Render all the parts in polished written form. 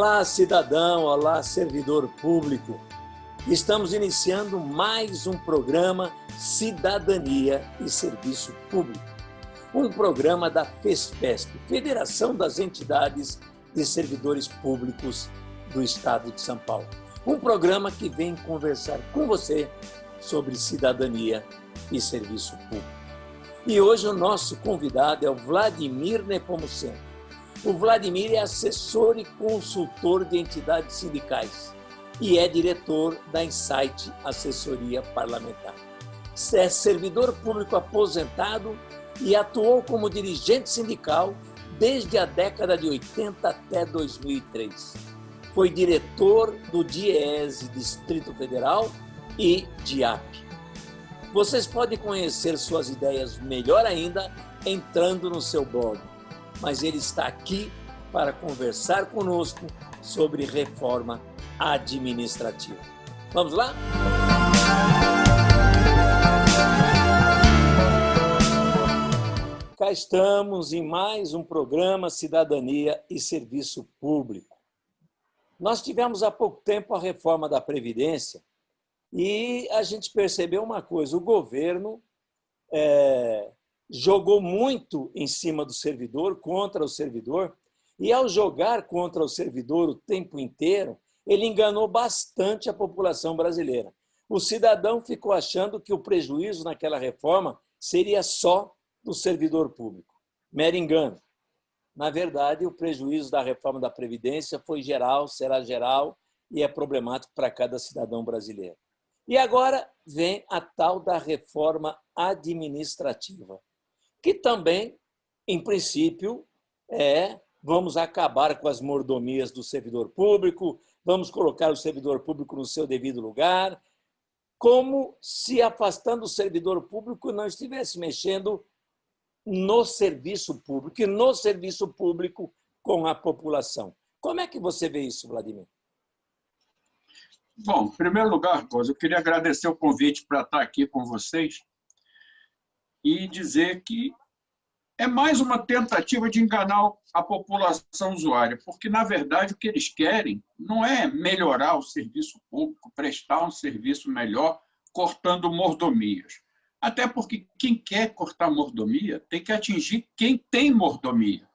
Olá, cidadão, olá, servidor público. Estamos iniciando mais um programa Cidadania e Serviço Público. Um programa da FESPESP, Federação das Entidades de Servidores Públicos do Estado de São Paulo. Um programa que vem conversar com você sobre cidadania e serviço público. E hoje o nosso convidado é o Vladimir Nepomuceno. O Vladimir é assessor e consultor de entidades sindicais e é diretor da Insight Assessoria Parlamentar. É servidor público aposentado e atuou como dirigente sindical desde a década de 80 até 2003. Foi diretor do DIEESE Distrito Federal e DIAP. Vocês podem conhecer suas ideias melhor ainda entrando no seu blog. Mas ele está aqui para conversar conosco sobre reforma administrativa. Vamos lá? Cá estamos em mais um programa Cidadania e Serviço Público. Nós tivemos há pouco tempo a reforma da Previdência e a gente percebeu uma coisa, o governo jogou muito em cima do servidor, contra o servidor, e ao jogar contra o servidor o tempo inteiro, ele enganou bastante a população brasileira. O cidadão ficou achando que o prejuízo naquela reforma seria só do servidor público. Mero engano. Na verdade, o prejuízo da reforma da Previdência foi geral, será geral e é problemático para cada cidadão brasileiro. E agora vem a tal da reforma administrativa, que também, em princípio, vamos acabar com as mordomias do servidor público, vamos colocar o servidor público no seu devido lugar, como se afastando o servidor público não estivesse mexendo no serviço público, e no serviço público com a população. Como é que você vê isso, Vladimir? Bom, em primeiro lugar, Rosa, eu queria agradecer o convite para estar aqui com vocês e dizer que é mais uma tentativa de enganar a população usuária, porque, na verdade, o que eles querem não é melhorar o serviço público, prestar um serviço melhor, cortando mordomias. Até porque quem quer cortar mordomia tem que atingir quem tem mordomia.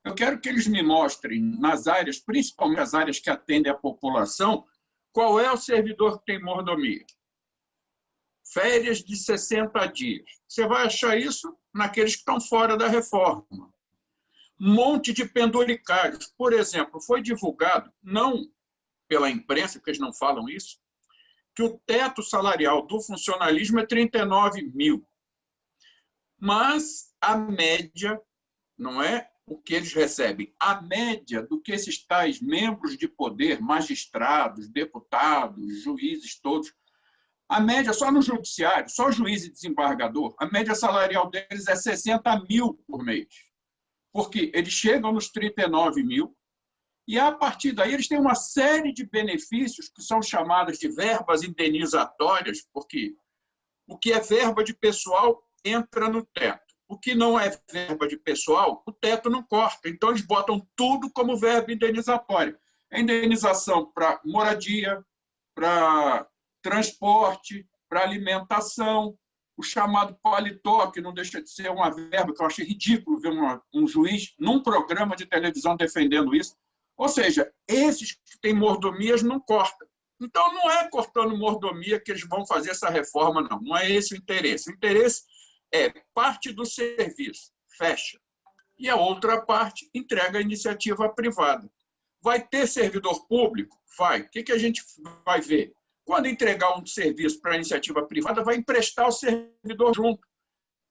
Eu quero que eles me mostrem, nas áreas, principalmente as áreas que atendem a população, qual é o servidor que tem mordomia. Férias de 60 dias. Você vai achar isso naqueles que estão fora da reforma. Um monte de penduricários. Por exemplo, foi divulgado, não pela imprensa, porque eles não falam isso, que o teto salarial do funcionalismo é 39 mil. Mas a média, não é o que eles recebem, a média do que esses tais membros de poder, magistrados, deputados, juízes, todos, a média só no judiciário, só juiz e desembargador, a média salarial deles é 60 mil por mês. Porque eles chegam nos 39 mil e, a partir daí, eles têm uma série de benefícios que são chamadas de verbas indenizatórias, porque o que é verba de pessoal entra no teto. O que não é verba de pessoal, o teto não corta. Então, eles botam tudo como verba indenizatória. É indenização para moradia, para transporte, para alimentação, o chamado paletó, que não deixa de ser uma verba que eu achei ridículo ver um juiz num programa de televisão defendendo isso. Ou seja, esses que têm mordomias não cortam. Então, não é cortando mordomia que eles vão fazer essa reforma, não. Não é esse o interesse. O interesse é parte do serviço, fecha. E a outra parte entrega a iniciativa privada. Vai ter servidor público? Vai. O que a gente vai ver? Quando entregar um serviço para a iniciativa privada, vai emprestar o servidor junto.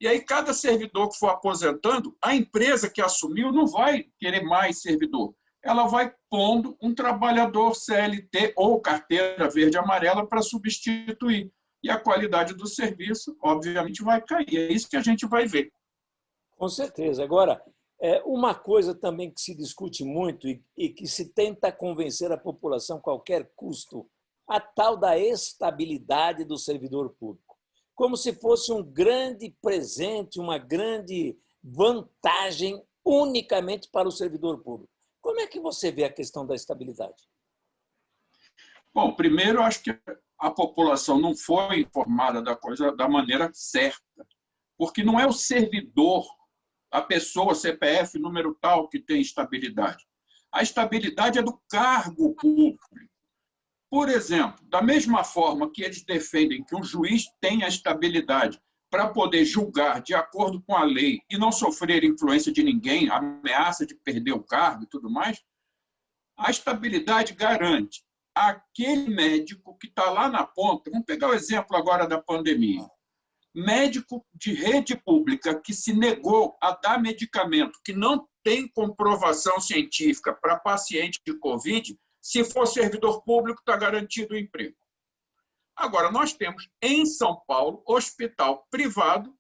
E aí, cada servidor que for aposentando, a empresa que assumiu não vai querer mais servidor. Ela vai pondo um trabalhador CLT ou carteira verde e amarela para substituir. E a qualidade do serviço, obviamente, vai cair. É isso que a gente vai ver. Com certeza. Agora, uma coisa também que se discute muito e que se tenta convencer a população a qualquer custo, a tal da estabilidade do servidor público, como se fosse um grande presente, uma grande vantagem unicamente para o servidor público. Como é que você vê a questão da estabilidade? Bom, primeiro, eu acho que a população não foi informada da coisa da maneira certa, porque não é o servidor, a pessoa, CPF, número tal, que tem estabilidade. A estabilidade é do cargo público. Por exemplo, da mesma forma que eles defendem que um juiz tenha estabilidade para poder julgar de acordo com a lei e não sofrer influência de ninguém, ameaça de perder o cargo e tudo mais, a estabilidade garante aquele médico que está lá na ponta. Vamos pegar o exemplo agora da pandemia. Médico de rede pública que se negou a dar medicamento que não tem comprovação científica para paciente de Covid, se for servidor público, está garantido o emprego. Agora, nós temos em São Paulo hospital privado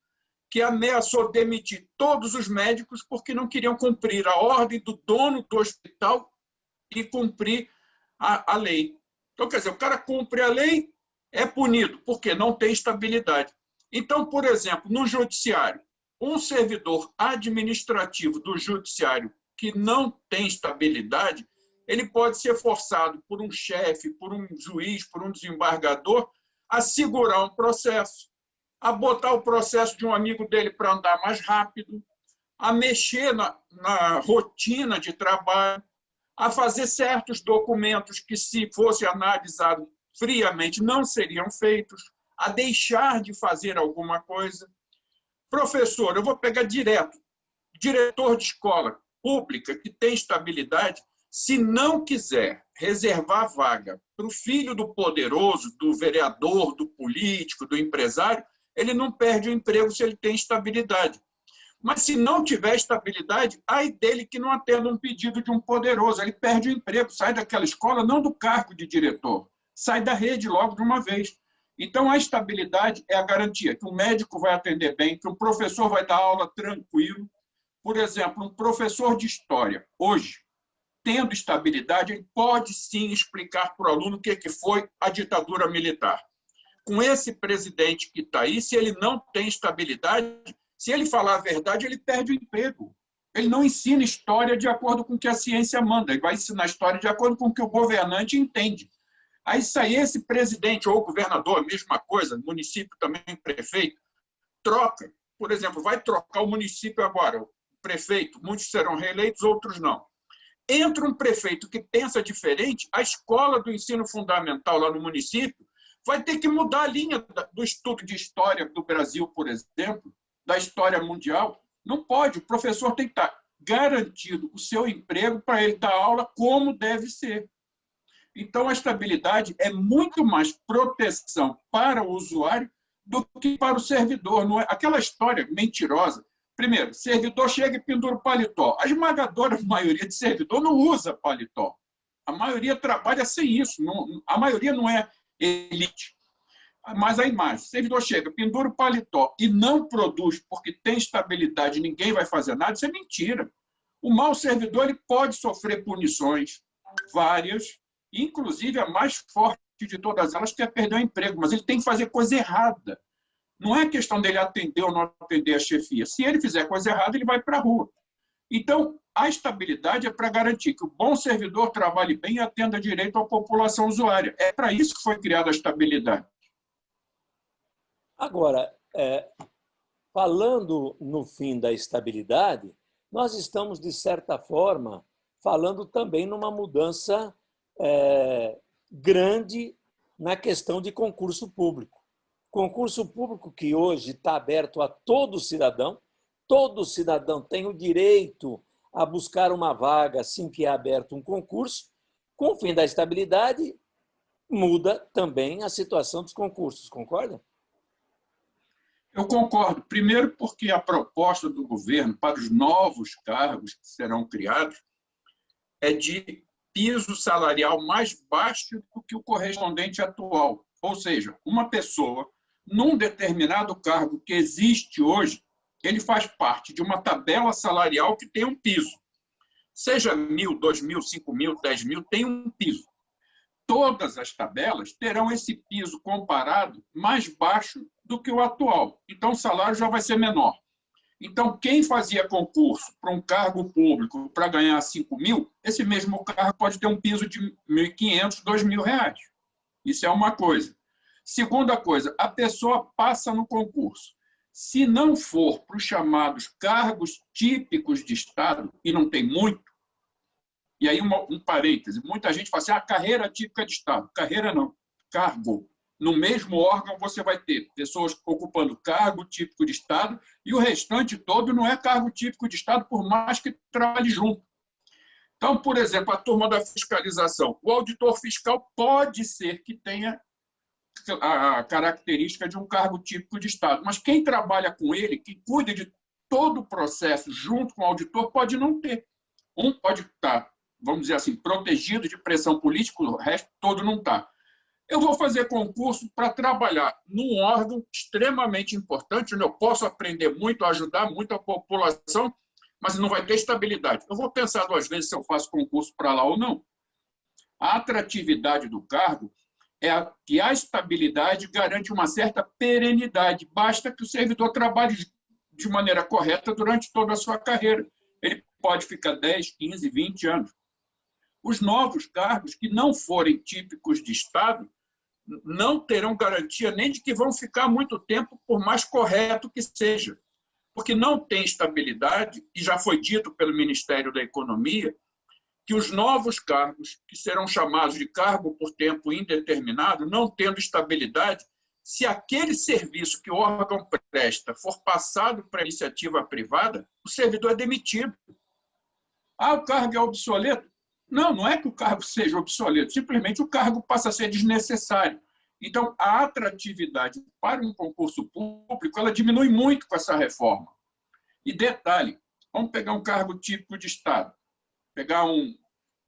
que ameaçou demitir todos os médicos porque não queriam cumprir a ordem do dono do hospital e cumprir a lei. Então, quer dizer, o cara cumpre a lei, é punido, porque não tem estabilidade. Então, por exemplo, no judiciário, um servidor administrativo do judiciário que não tem estabilidade, ele pode ser forçado por um chefe, por um juiz, por um desembargador, a segurar um processo, a botar o processo de um amigo dele para andar mais rápido, a mexer na rotina de trabalho, a fazer certos documentos que, se fosse analisado friamente, não seriam feitos, a deixar de fazer alguma coisa. Professor, eu vou pegar direto, diretor de escola pública que tem estabilidade, se não quiser reservar vaga para o filho do poderoso, do vereador, do político, do empresário, ele não perde o emprego se ele tem estabilidade. Mas se não tiver estabilidade, ai dele que não atenda um pedido de um poderoso, ele perde o emprego, sai daquela escola, não do cargo de diretor, sai da rede logo de uma vez. Então, a estabilidade é a garantia que o médico vai atender bem, que o professor vai dar aula tranquilo. Por exemplo, um professor de história, hoje, tendo estabilidade, ele pode sim explicar para o aluno o que foi a ditadura militar. Com esse presidente que está aí, se ele não tem estabilidade, se ele falar a verdade, ele perde o emprego. Ele não ensina história de acordo com o que a ciência manda, ele vai ensinar história de acordo com o que o governante entende. Aí sai esse presidente ou governador, a mesma coisa, município também, prefeito, troca. Por exemplo, vai trocar o município agora, o prefeito, muitos serão reeleitos, outros não. Entra um prefeito que pensa diferente, a escola do ensino fundamental lá no município vai ter que mudar a linha do estudo de história do Brasil, por exemplo, da história mundial. Não pode, o professor tem que estar garantido o seu emprego para ele dar aula como deve ser. Então, a estabilidade é muito mais proteção para o usuário do que para o servidor. Não é aquela história mentirosa. Primeiro, servidor chega e pendura o paletó. A esmagadora maioria de servidor não usa paletó. A maioria trabalha sem isso. A maioria não é elite. Mas a imagem, o servidor chega, pendura o paletó e não produz porque tem estabilidade, ninguém vai fazer nada, isso é mentira. O mau servidor ele pode sofrer punições, várias, inclusive a mais forte de todas elas, que é perder o emprego, mas ele tem que fazer coisa errada. Não é questão dele atender ou não atender a chefia. Se ele fizer coisa errada, ele vai para a rua. Então, a estabilidade é para garantir que o bom servidor trabalhe bem e atenda direito à população usuária. É para isso que foi criada a estabilidade. Agora, falando no fim da estabilidade, nós estamos, de certa forma, falando também numa mudança grande na questão de concurso público. Concurso público que hoje está aberto a todo cidadão tem o direito a buscar uma vaga assim que é aberto um concurso. Com o fim da estabilidade, muda também a situação dos concursos, concorda? Eu concordo. Primeiro, porque a proposta do governo para os novos cargos que serão criados é de piso salarial mais baixo do que o correspondente atual. Ou seja, uma pessoa, num determinado cargo que existe hoje, ele faz parte de uma tabela salarial que tem um piso. Seja 1.000, 2.000, 5.000, 10.000, tem um piso. Todas as tabelas terão esse piso comparado mais baixo do que o atual. Então, o salário já vai ser menor. Então, quem fazia concurso para um cargo público para ganhar 5 mil, esse mesmo cargo pode ter um piso de 1.500, 2.000 reais. Isso é uma coisa. Segunda coisa, a pessoa passa no concurso. Se não for para os chamados cargos típicos de Estado, e não tem muito, e aí um parêntese, muita gente fala assim, carreira típica de Estado. Carreira não, cargo. No mesmo órgão você vai ter pessoas ocupando cargo típico de Estado e o restante todo não é cargo típico de Estado, por mais que trabalhe junto. Então, por exemplo, a turma da fiscalização. O auditor fiscal pode ser que tenha a característica de um cargo típico de Estado, mas quem trabalha com ele, que cuida de todo o processo junto com o auditor, pode não ter. Um pode estar, vamos dizer assim, protegido de pressão política, o resto todo não está. Eu vou fazer concurso para trabalhar num órgão extremamente importante, onde eu posso aprender muito, ajudar muito a população, mas não vai ter estabilidade. Eu vou pensar 2 vezes se eu faço concurso para lá ou não. A atratividade do cargo é que a estabilidade garante uma certa perenidade. Basta que o servidor trabalhe de maneira correta durante toda a sua carreira. Ele pode ficar 10, 15, 20 anos. Os novos cargos que não forem típicos de Estado não terão garantia nem de que vão ficar muito tempo, por mais correto que seja, porque não tem estabilidade, e já foi dito pelo Ministério da Economia, que os novos cargos, que serão chamados de cargo por tempo indeterminado, não tendo estabilidade, se aquele serviço que o órgão presta for passado para a iniciativa privada, o servidor é demitido. O cargo é obsoleto? Não, não é que o cargo seja obsoleto, simplesmente o cargo passa a ser desnecessário. Então, a atratividade para um concurso público ela diminui muito com essa reforma. E detalhe, vamos pegar um cargo típico de Estado, pegar um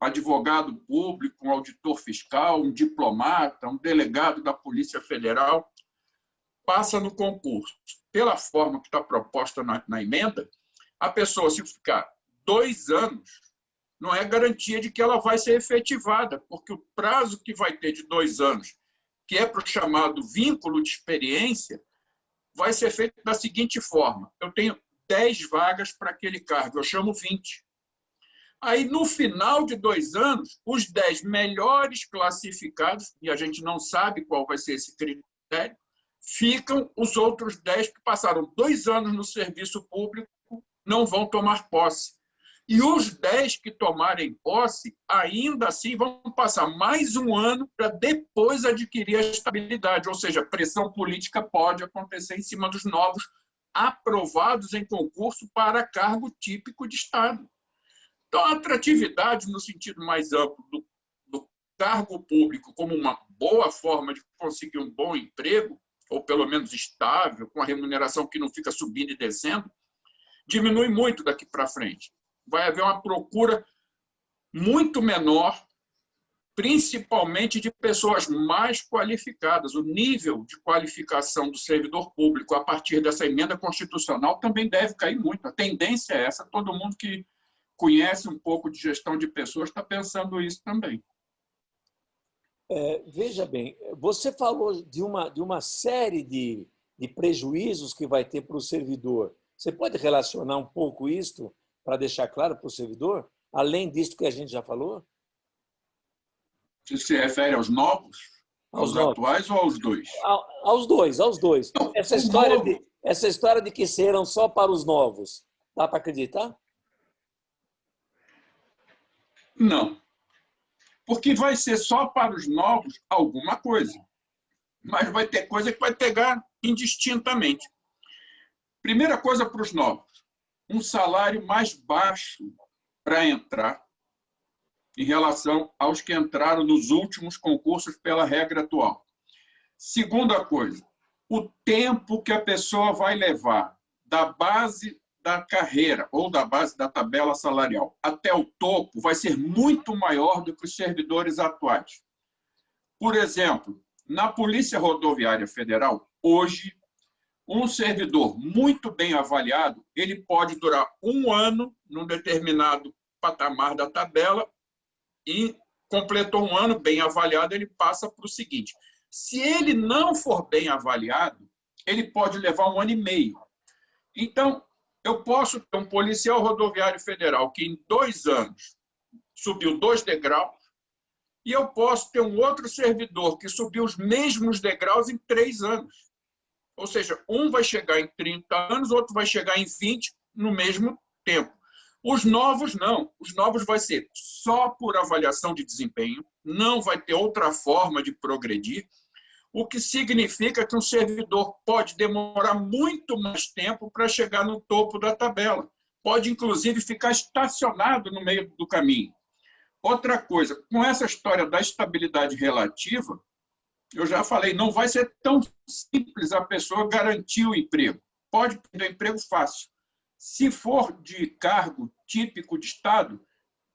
advogado público, um auditor fiscal, um diplomata, um delegado da Polícia Federal, passa no concurso. Pela forma que está proposta na emenda, a pessoa, se ficar 2 anos, não é garantia de que ela vai ser efetivada, porque o prazo que vai ter de 2 anos, que é para o chamado vínculo de experiência, vai ser feito da seguinte forma. Eu tenho 10 vagas para aquele cargo, eu chamo 20. Aí, no final de 2 anos, os 10 melhores classificados, e a gente não sabe qual vai ser esse critério, ficam os outros 10 que passaram 2 anos no serviço público, não vão tomar posse. E os 10 que tomarem posse, ainda assim, vão passar mais 1 ano para depois adquirir a estabilidade. Ou seja, pressão política pode acontecer em cima dos novos aprovados em concurso para cargo típico de Estado. Então, a atratividade, no sentido mais amplo do cargo público como uma boa forma de conseguir um bom emprego, ou pelo menos estável, com a remuneração que não fica subindo e descendo, diminui muito daqui para frente. Vai haver uma procura muito menor, principalmente de pessoas mais qualificadas. O nível de qualificação do servidor público a partir dessa emenda constitucional também deve cair muito. A tendência é essa. Todo mundo que conhece um pouco de gestão de pessoas está pensando isso também. Veja bem, você falou de uma série de prejuízos que vai ter para o servidor. Você pode relacionar um pouco isso para deixar claro para o servidor, além disso que a gente já falou? Você se refere aos novos? Aos atuais ou aos dois? Aos dois. Não, essa história de que serão só para os novos, dá para acreditar? Não. Porque vai ser só para os novos alguma coisa. Mas vai ter coisa que vai pegar indistintamente. Primeira coisa para os novos. Um salário mais baixo para entrar em relação aos que entraram nos últimos concursos pela regra atual. Segunda coisa, o tempo que a pessoa vai levar da base da carreira ou da base da tabela salarial até o topo vai ser muito maior do que os servidores atuais. Por exemplo, na Polícia Rodoviária Federal, hoje, um servidor muito bem avaliado, ele pode durar 1 ano num determinado patamar da tabela e completou 1 ano bem avaliado, ele passa para o seguinte. Se ele não for bem avaliado, ele pode levar 1 ano e meio. Então, eu posso ter um policial rodoviário federal que em 2 anos subiu 2 degraus, e eu posso ter um outro servidor que subiu os mesmos degraus em 3 anos. Ou seja, um vai chegar em 30 anos, outro vai chegar em 20 no mesmo tempo. Os novos não. Os novos vai ser só por avaliação de desempenho, não vai ter outra forma de progredir, o que significa que um servidor pode demorar muito mais tempo para chegar no topo da tabela. Pode, inclusive, ficar estacionado no meio do caminho. Outra coisa, com essa história da estabilidade relativa, eu já falei, não vai ser tão simples a pessoa garantir o emprego. Pode perder o emprego fácil. Se for de cargo típico de Estado,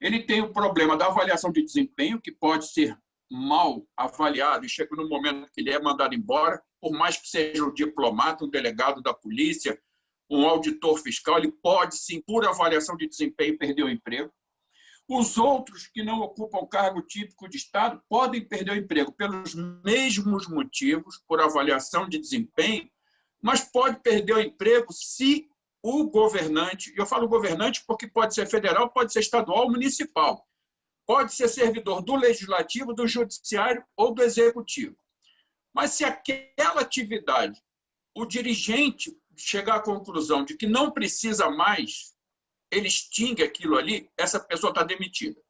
ele tem o problema da avaliação de desempenho, que pode ser mal avaliado e chega no momento que ele é mandado embora, por mais que seja um diplomata, um delegado da polícia, um auditor fiscal, ele pode, sim, por avaliação de desempenho, perder o emprego. Os outros que não ocupam cargo típico de Estado podem perder o emprego pelos mesmos motivos, por avaliação de desempenho, mas pode perder o emprego se o governante, e eu falo governante porque pode ser federal, pode ser estadual ou municipal, pode ser servidor do legislativo, do judiciário ou do executivo. Mas se aquela atividade, o dirigente chegar à conclusão de que não precisa mais, ele extingue aquilo ali, essa pessoa está demitida.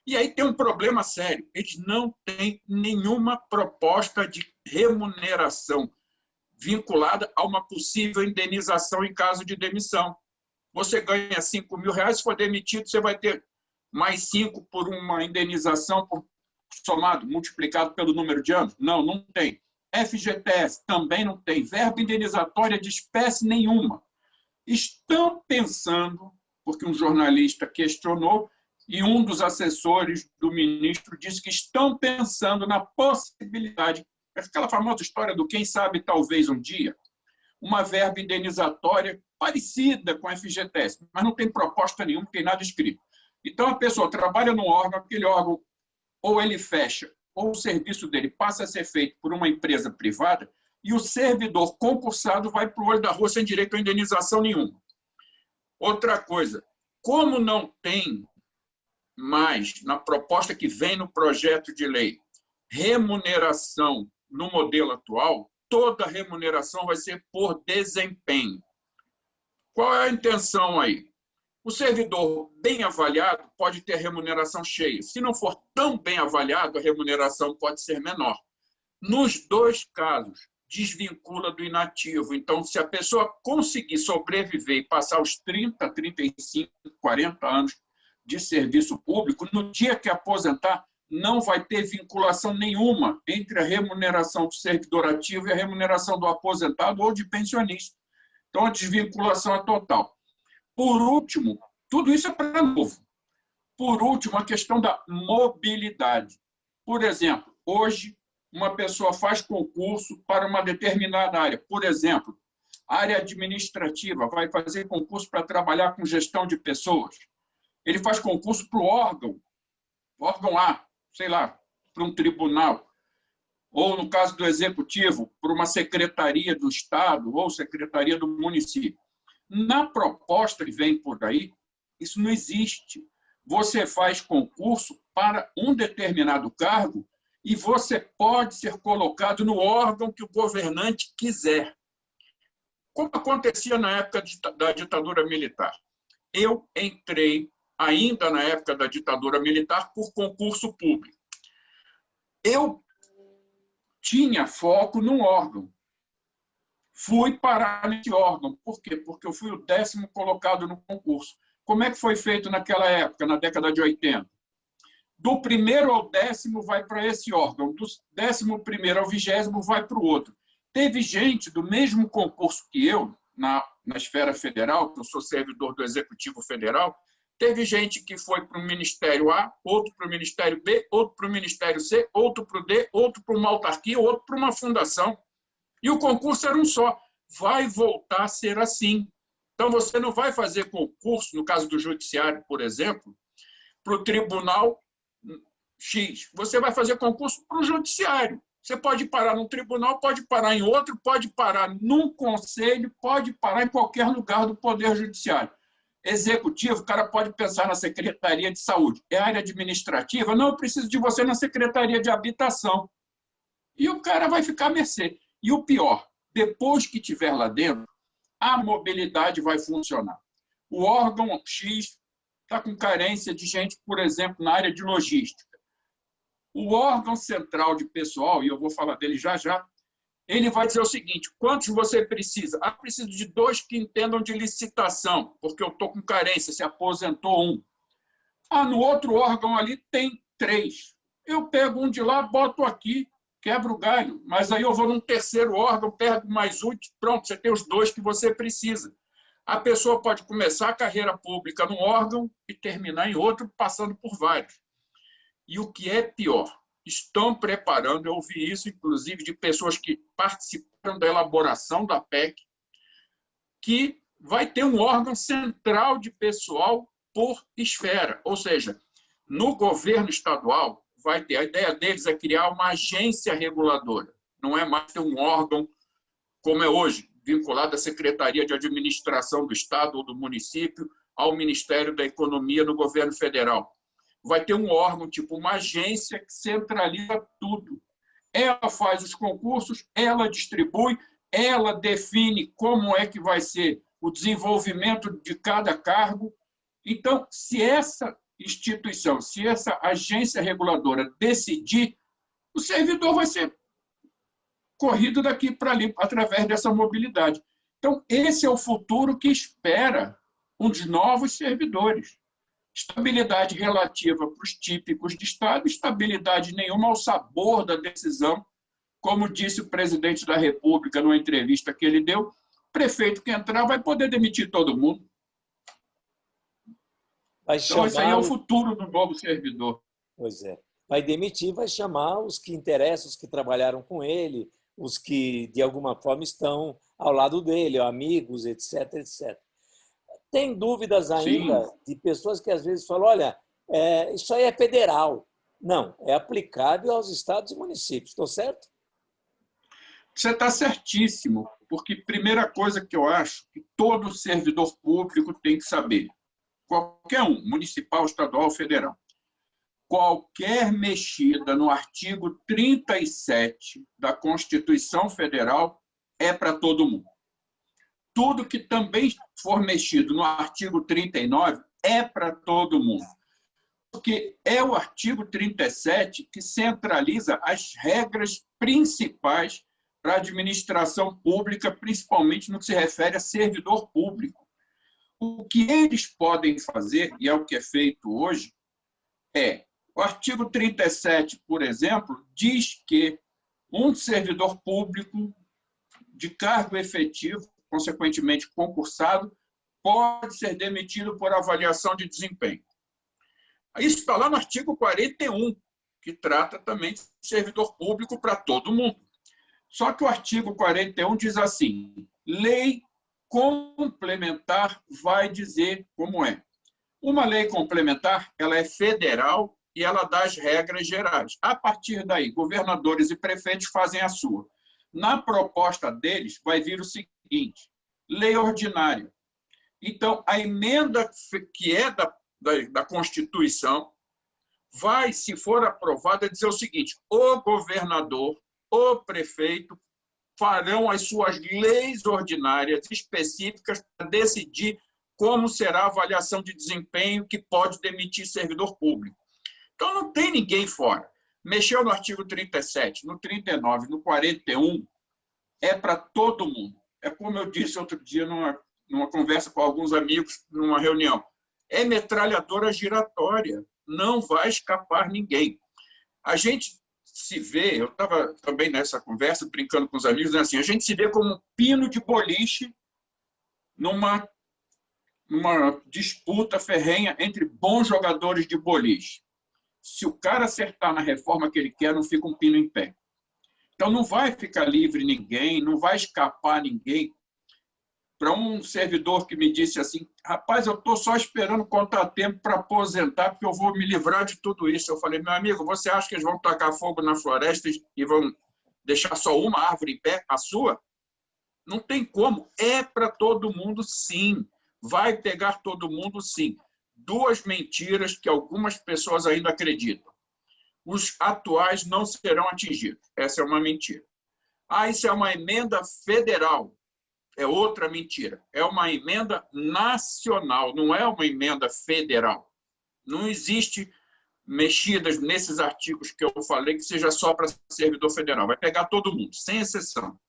E aí tem um problema sério, eles não têm nenhuma proposta de remuneração vinculada a uma possível indenização em caso de demissão. Você ganha R$5.000, se for demitido, você vai ter mais 5 por uma indenização somado, multiplicado pelo número de anos? Não, não tem. FGTS também não tem. Verba indenizatória de espécie nenhuma. Estão pensando, porque um jornalista questionou, e um dos assessores do ministro disse que estão pensando na possibilidade, aquela famosa história do quem sabe talvez um dia, uma verba indenizatória parecida com a FGTS, mas não tem proposta nenhuma, não tem nada escrito. Então, a pessoa trabalha num órgão, aquele órgão ou ele fecha, ou o serviço dele passa a ser feito por uma empresa privada, e o servidor concursado vai para o olho da rua sem direito a indenização nenhuma. Outra coisa, como não tem mais, na proposta que vem no projeto de lei, remuneração no modelo atual, toda remuneração vai ser por desempenho. Qual é a intenção aí? O servidor bem avaliado pode ter remuneração cheia. Se não for tão bem avaliado, a remuneração pode ser menor. Nos 2 casos, desvincula do inativo. Então, se a pessoa conseguir sobreviver e passar os 30, 35, 40 anos de serviço público, no dia que aposentar, não vai ter vinculação nenhuma entre a remuneração do servidor ativo e a remuneração do aposentado ou de pensionista. Então, a desvinculação é total. Por último, tudo isso é para novo. Por último, a questão da mobilidade. Por exemplo, hoje, uma pessoa faz concurso para uma determinada área. Por exemplo, área administrativa, vai fazer concurso para trabalhar com gestão de pessoas. Ele faz concurso para o órgão A, sei lá, para um tribunal. Ou, no caso do executivo, para uma secretaria do Estado ou secretaria do município. Na proposta que vem por aí, isso não existe. Você faz concurso para um determinado cargo e você pode ser colocado no órgão que o governante quiser. Como acontecia na época da ditadura militar. Eu entrei, ainda na época da ditadura militar, por concurso público. Eu tinha foco num órgão. Fui parar nesse órgão. Por quê? Porque eu fui o 10º colocado no concurso. Como é que foi feito naquela época, na década de 80? Do 1º ao 10º vai para esse órgão, do 11º ao 20º vai para o outro. Teve gente do mesmo concurso que eu, na esfera federal, que eu sou servidor do Executivo Federal, teve gente que foi para o Ministério A, outro para o Ministério B, outro para o Ministério C, outro para o D, outro para uma autarquia, outro para uma fundação. E o concurso era um só. Vai voltar a ser assim. Então, você não vai fazer concurso, no caso do judiciário, por exemplo, para o tribunal X. Você vai fazer concurso para o judiciário. Você pode parar num tribunal, pode parar em outro, pode parar num conselho, pode parar em qualquer lugar do Poder Judiciário. Executivo, o cara pode pensar na Secretaria de Saúde. É área administrativa? Não, eu preciso de você na Secretaria de Habitação. E o cara vai ficar à mercê. E o pior, depois que estiver lá dentro, a mobilidade vai funcionar. O órgão X está com carência de gente, por exemplo, na área de logística. O órgão central de pessoal, e eu vou falar dele já já, ele vai dizer o seguinte: quantos você precisa? Ah, preciso de 2 que entendam de licitação, porque eu estou com carência, se aposentou um. Ah, no outro órgão ali tem 3. Eu pego um de lá, boto aqui, quebro o galho, mas aí eu vou num terceiro órgão, pego mais um, pronto, você tem os 2 que você precisa. A pessoa pode começar a carreira pública num órgão e terminar em outro, passando por vários. E o que é pior, estão preparando, eu ouvi isso, inclusive, de pessoas que participaram da elaboração da PEC, que vai ter um órgão central de pessoal por esfera. Ou seja, no governo estadual, vai ter, a ideia deles é criar uma agência reguladora. Não é mais ter um órgão, como é hoje, vinculado à Secretaria de Administração do Estado ou do município, ao Ministério da Economia no governo federal. Vai ter um órgão, tipo uma agência, que centraliza tudo. Ela faz os concursos, ela distribui, ela define como é que vai ser o desenvolvimento de cada cargo. Então, se essa instituição, se essa agência reguladora decidir, o servidor vai ser corrido daqui para ali, através dessa mobilidade. Então, esse é o futuro que espera os novos servidores. Estabilidade relativa para os típicos de Estado, estabilidade nenhuma ao sabor da decisão. Como disse o presidente da República numa entrevista que ele deu, o prefeito que entrar vai poder demitir todo mundo. Então, esse aí é o futuro do novo servidor. Pois é. Vai demitir, vai chamar os que interessam, os que trabalharam com ele, os que, de alguma forma, estão ao lado dele, amigos, etc, etc. Tem dúvidas ainda Sim. de pessoas que às vezes falam, olha, isso aí é federal. Não, é aplicável aos estados e municípios. Estou certo? Você está certíssimo, porque primeira coisa que eu acho que todo servidor público tem que saber, qualquer um, municipal, estadual, federal, qualquer mexida no artigo 37 da Constituição Federal é para todo mundo. Tudo que também for mexido no artigo 39 é para todo mundo. Porque é o artigo 37 que centraliza as regras principais para a administração pública, principalmente no que se refere a servidor público. O que eles podem fazer, e é o que é feito hoje, o artigo 37, por exemplo, diz que um servidor público de cargo efetivo, consequentemente concursado, pode ser demitido por avaliação de desempenho. Isso está lá no artigo 41, que trata também de servidor público para todo mundo. Só que o artigo 41 diz assim: lei complementar vai dizer como é. Uma lei complementar, ela é federal e ela dá as regras gerais. A partir daí, governadores e prefeitos fazem a sua. Na proposta deles, vai vir o seguinte: lei ordinária. Então, a emenda que é da Constituição vai, se for aprovada, dizer o seguinte: o governador, o prefeito farão as suas leis ordinárias específicas para decidir como será a avaliação de desempenho que pode demitir servidor público. Então, não tem ninguém fora. Mexeu no artigo 37, no 39, no 41, é para todo mundo. É como eu disse outro dia numa conversa com alguns amigos, numa reunião. É metralhadora giratória. Não vai escapar ninguém. A gente se vê, eu estava também nessa conversa, brincando com os amigos, assim, a gente se vê como um pino de boliche numa disputa ferrenha entre bons jogadores de boliche. Se o cara acertar na reforma que ele quer, não fica um pino em pé. Então, não vai ficar livre ninguém, não vai escapar ninguém. Para um servidor que me disse assim: rapaz, eu estou só esperando contar tempo para aposentar, porque eu vou me livrar de tudo isso. Eu falei: meu amigo, você acha que eles vão tacar fogo na floresta e vão deixar só uma árvore em pé, a sua? Não tem como. É para todo mundo, sim. Vai pegar todo mundo, sim. Duas mentiras que algumas pessoas ainda acreditam. Os atuais não serão atingidos. Essa é uma mentira. Isso é uma emenda federal. É outra mentira. É uma emenda nacional, não é uma emenda federal. Não existe mexidas nesses artigos que eu falei que seja só para servidor federal. Vai pegar todo mundo, sem exceção.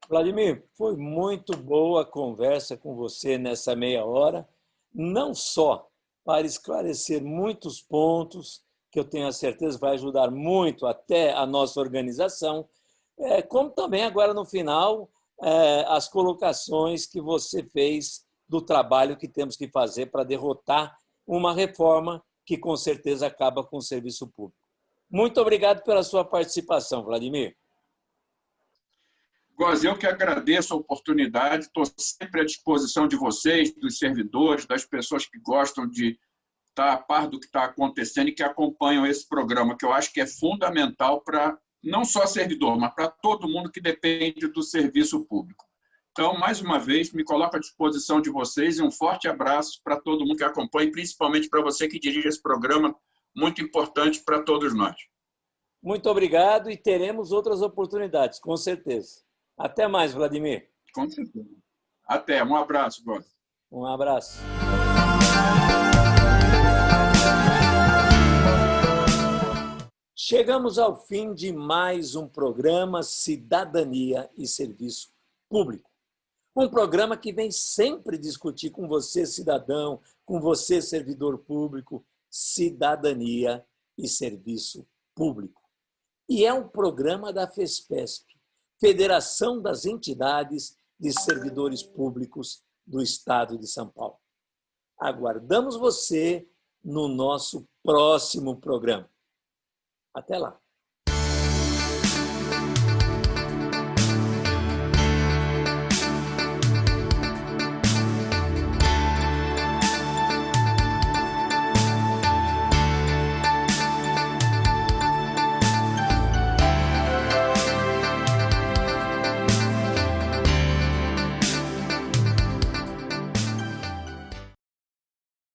Vladimir, foi muito boa a conversa com você nessa meia hora, não só para esclarecer muitos pontos, que eu tenho a certeza vai ajudar muito até a nossa organização, como também agora no final, as colocações que você fez do trabalho que temos que fazer para derrotar uma reforma que com certeza acaba com o serviço público. Muito obrigado pela sua participação, Vladimir. Góes, eu que agradeço a oportunidade, estou sempre à disposição de vocês, dos servidores, das pessoas que gostam de estar a par do que está acontecendo e que acompanham esse programa, que eu acho que é fundamental para não só servidor, mas para todo mundo que depende do serviço público. Então, mais uma vez, me coloco à disposição de vocês e um forte abraço para todo mundo que acompanha, principalmente para você que dirige esse programa, muito importante para todos nós. Muito obrigado e teremos outras oportunidades, com certeza. Até mais, Vladimir. Com certeza. Até. Um abraço, Góes. Um abraço. Chegamos ao fim de mais um programa Cidadania e Serviço Público. Um programa que vem sempre discutir com você, cidadão, com você, servidor público, cidadania e serviço público. E é um programa da FESPESP, Federação das Entidades de Servidores Públicos do Estado de São Paulo. Aguardamos você no nosso próximo programa. Até lá!